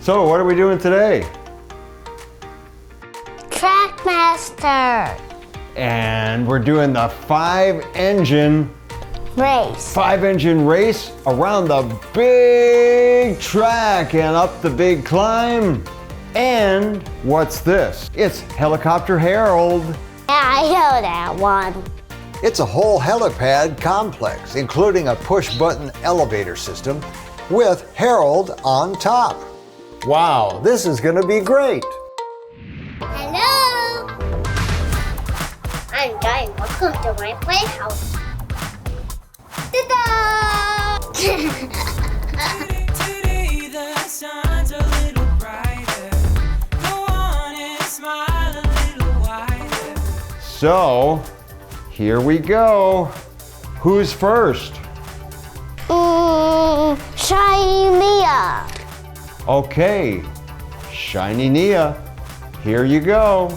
So, what are we doing today? Trackmaster And we're doing the 5-engine race around the big track and up the big climb. And what's this? It's Helicopter Harold. Yeah, I know that one. It's a whole helipad complex, including a push-button elevator system with Harold on top. Wow, this is going to be great. Hello! I'm Guy. Welcome to my playhouse. Ta-da! Today the sun's a little brighter. Go on and smile a little wider. So, here we go. Who's first? Shiny Mia. Okay, Shiny Nia, here you go.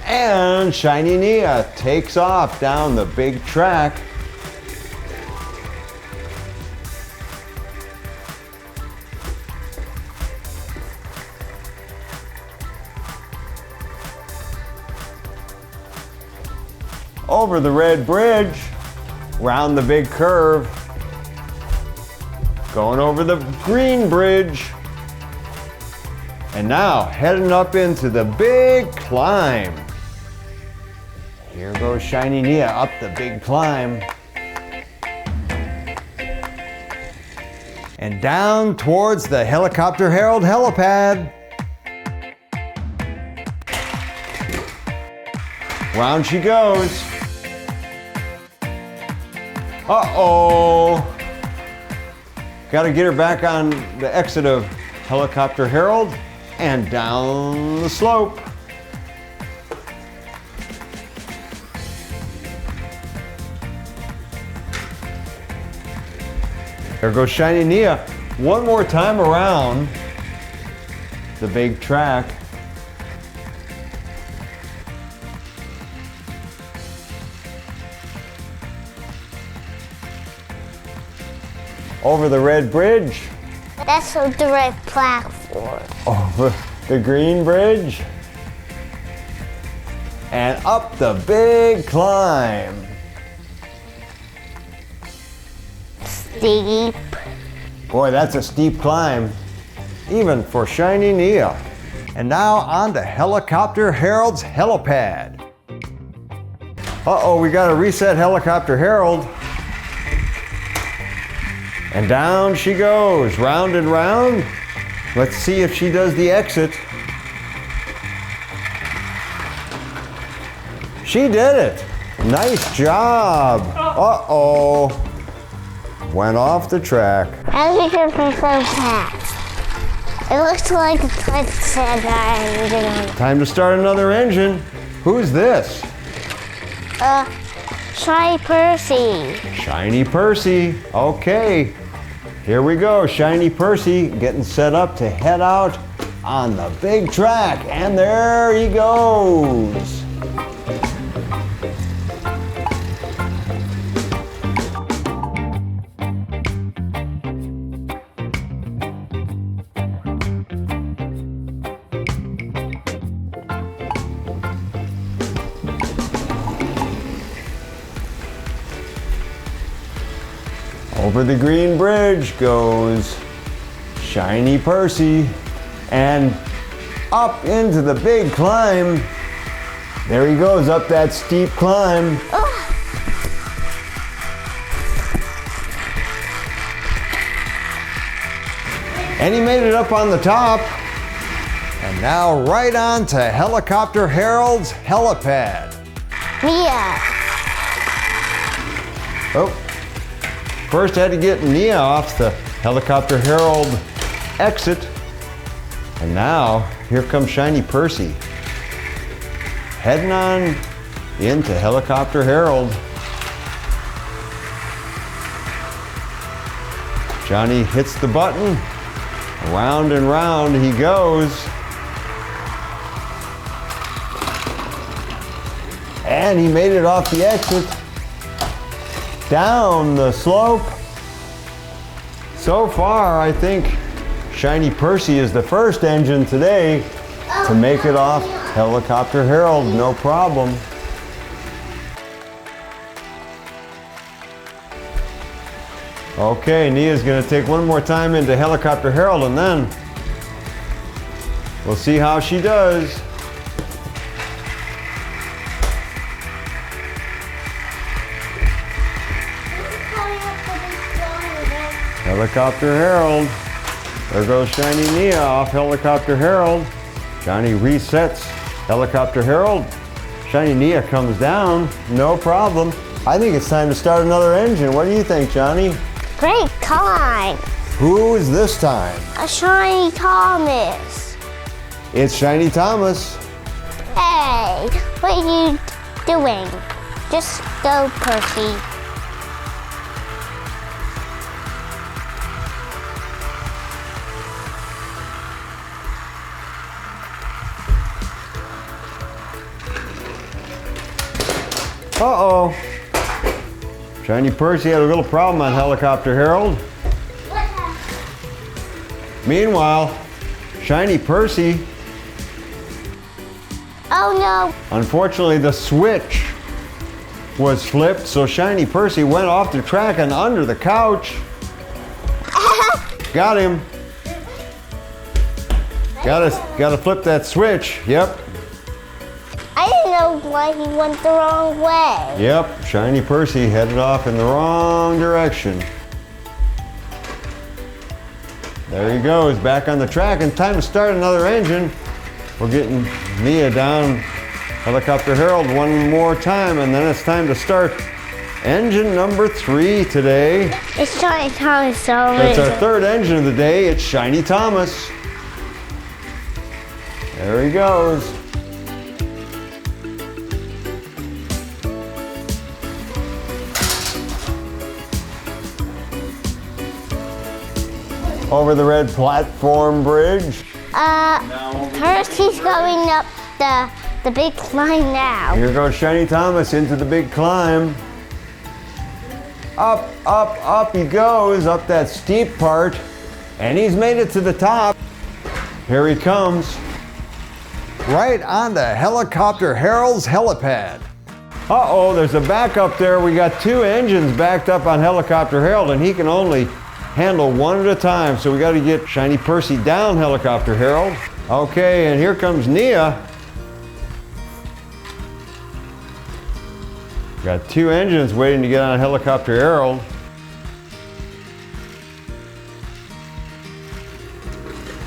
And Shiny Nia takes off down the big track. Over the red bridge, round the big curve, going over the green bridge, and now heading up into the big climb. Here goes Shiny Nia up the big climb. And down towards the Helicopter Harold helipad. Round she goes. Uh-oh. Gotta get her back on the exit of Helicopter Harold and down the slope. There goes Shiny Nia one more time around the big track. Over the red bridge. That's a direct platform. Over the green bridge. And up the big climb. Steep. Boy, that's a steep climb, even for Shiny Nia. And now on to Helicopter Harold's helipad. Uh-oh, we gotta reset Helicopter Harold. And down she goes, round and round. Let's see if she does the exit. She did it. Nice job. Uh-oh. Went off the track. How did you go so fast? It looks like the touchdown. Time to start another engine. Who's this? Shiny Percy. Shiny Percy. Okay. Here we go. Shiny Percy getting set up to head out on the big track. And there he goes. Over the green bridge goes Shiny Percy and up into the big climb. There he goes up that steep climb. And he made it up on the top. And now right on to Helicopter Harold's helipad. Mia. Oh. First had to get Nia off the Helicopter Harold exit. And now, here comes Shiny Percy. Heading on into Helicopter Harold. Johnny hits the button. Round and round he goes. And he made it off the exit, down the slope. So far, I think Shiny Percy is the first engine today to make it off Helicopter Harold, no problem. Okay, Nia's gonna take one more time into Helicopter Harold and then we'll see how she does. Helicopter Harold. There goes Shiny Nia off Helicopter Harold. Shiny resets Helicopter Harold. Shiny Nia comes down, no problem. I think it's time to start another engine. What do you think, Johnny? Great time. Who is this time? A Shiny Thomas. It's Shiny Thomas. Hey, what are you doing? Just go, Percy. Uh-oh. Shiny Percy had a little problem on Helicopter Harold. Meanwhile, Shiny Percy, Oh no. unfortunately the switch was flipped, so Shiny Percy went off the track and under the couch. Got him. Gotta flip that switch. Yep. I didn't know why he went the wrong way. Yep, Shiny Percy headed off in the wrong direction. There he goes, back on the track, and time to start another engine. We're getting Nia down Helicopter Harold one more time, and then it's time to start engine number 3 today. It's Shiny Thomas, so It's our third engine of the day. It's Shiny Thomas. There he goes. Over the red platform bridge. Percy's going up the big climb now. Here goes Shiny Thomas into the big climb. Up, up, up he goes, up that steep part. And he's made it to the top. Here he comes. Right on the Helicopter Harold's helipad. Uh-oh, there's a backup there. We got 2 engines backed up on Helicopter Harold, and he can only handle one at a time. So we got to get Shiny Percy down Helicopter Harold. Okay, and here comes Nia. Got 2 engines waiting to get on Helicopter Harold.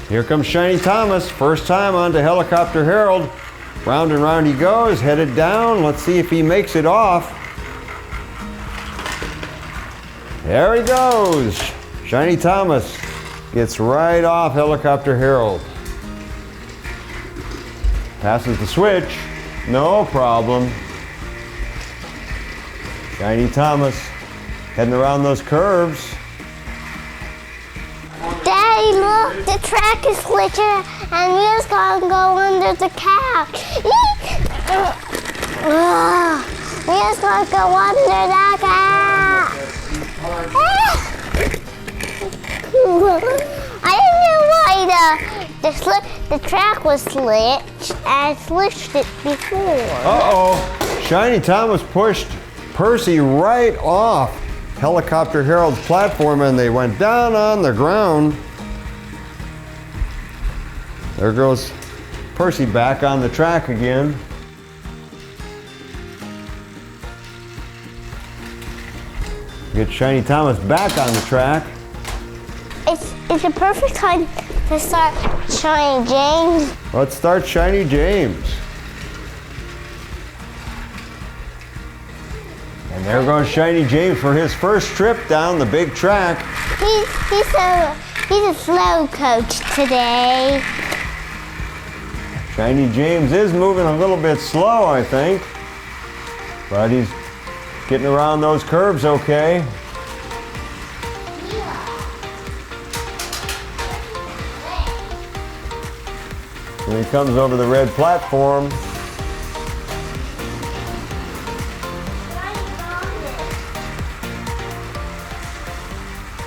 Here comes Shiny Thomas, first time onto Helicopter Harold. Round and round he goes, headed down. Let's see if he makes it off. There he goes. Shiny Thomas gets right off Helicopter Harold. Passes the switch, no problem. Shiny Thomas heading around those curves. Daddy, look, the track is glitching and Mia's gonna go under the couch. Mia's gonna go under the couch. I didn't know why the track was glitched. I glitched it before. Uh-oh, Shiny Thomas pushed Percy right off Helicopter Harold's platform and they went down on the ground. There goes Percy back on the track again. Get Shiny Thomas back on the track. It's a perfect time to start Shiny James. Let's start Shiny James. And there goes Shiny James for his first trip down the big track. He's a slow coach today. Shiny James is moving a little bit slow, I think. But he's getting around those curves okay. Here he comes over the red platform.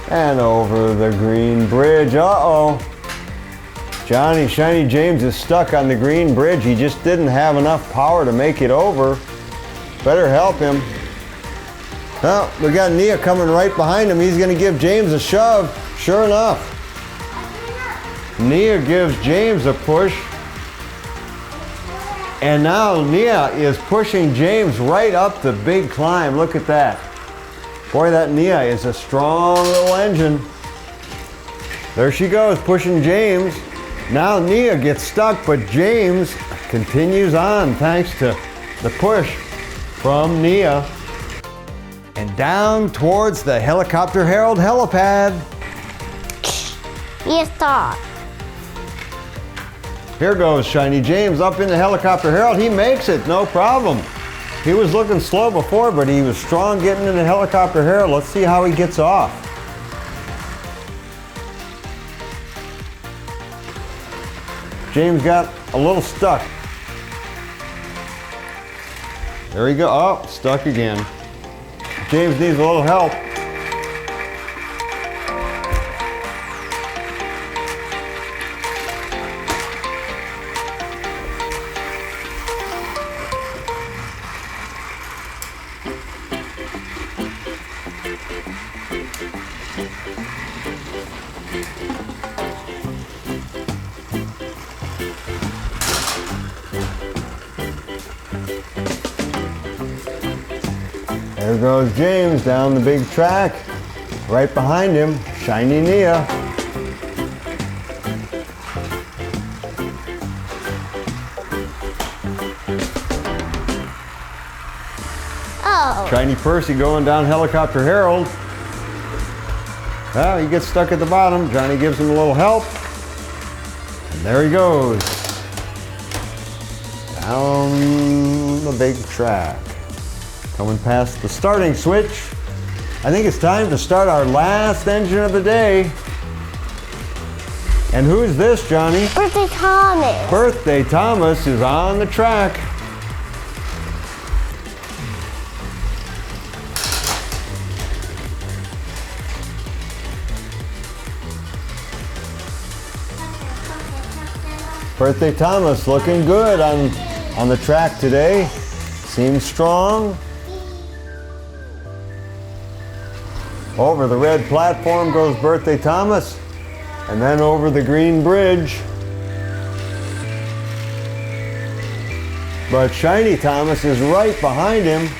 And over the green bridge. Uh-oh. Johnny, Shiny James is stuck on the green bridge. He just didn't have enough power to make it over. Better help him. Well, we got Nia coming right behind him. He's going to give James a shove. Sure enough. Nia gives James a push. And now Nia is pushing James right up the big climb. Look at that. Boy, that Nia is a strong little engine. There she goes, pushing James. Now Nia gets stuck, but James continues on thanks to the push from Nia. And down towards the Helicopter Herald helipad. You stop. Here goes Shiny James up in the Helicopter Herald. He makes it, no problem. He was looking slow before, but he was strong getting in the Helicopter Herald. Let's see how he gets off. James got a little stuck. There he goes. Oh, stuck again. James needs a little help. There goes James down the big track. Right behind him, Shiny Nia. Oh. Shiny Percy going down Helicopter Herald. Well, he gets stuck at the bottom. Johnny gives him a little help. And there he goes. Down the big track. Coming past the starting switch. I think it's time to start our last engine of the day. And who's this, Johnny? Birthday Thomas. Birthday Thomas is on the track. Birthday Thomas looking good on the track today. Seems strong. Over the red platform goes Birthday Thomas, and then over the green bridge. But Shiny Thomas is right behind him.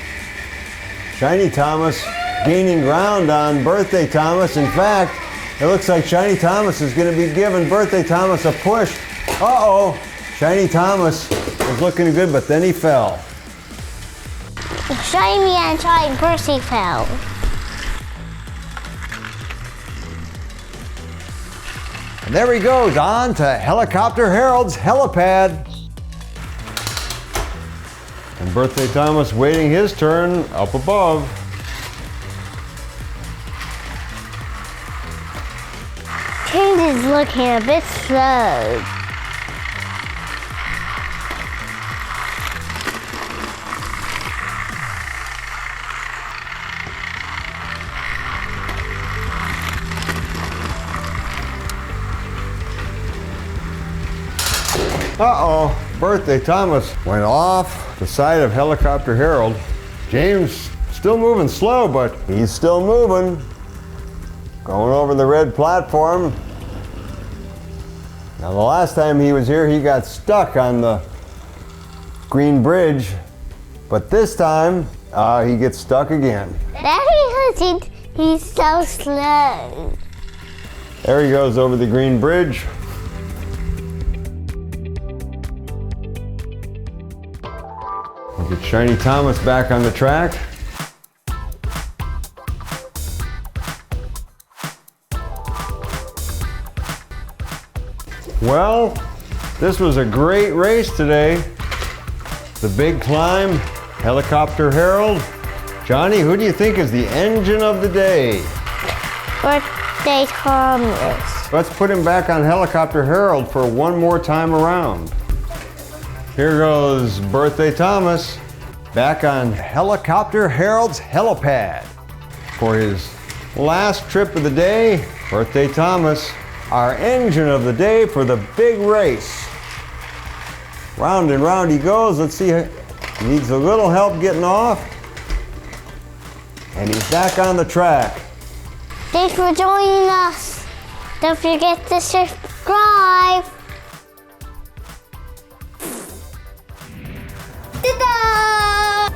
Shiny Thomas gaining ground on Birthday Thomas. In fact, it looks like Shiny Thomas is going to be giving Birthday Thomas a push. Uh-oh, Shiny Thomas was looking good, but then he fell. Shiny and Shiny Percy fell. And there he goes, on to Helicopter Herald's helipad. And Birthday Thomas waiting his turn up above. James is looking a bit slow. Uh-oh, Birthday Thomas went off the side of Helicopter Herald. James still moving slow, but he's still moving. Going over the red platform. Now the last time he was here, he got stuck on the green bridge, but this time, he gets stuck again. That's because he's so slow. There he goes over the green bridge. We'll get Shiny Thomas back on the track. Well, this was a great race today. The big climb, Helicopter Herald. Johnny, who do you think is the engine of the day? Birthday Thomas. Let's put him back on Helicopter Herald for one more time around. Here goes Birthday Thomas back on Helicopter Herald's helipad for his Last trip of the day, Birthday Thomas, our engine of the day for the big race. Round and round he goes. Let's see, he needs a little help getting off. And he's back on the track. Thanks for joining us. Don't forget to subscribe. Ta-da!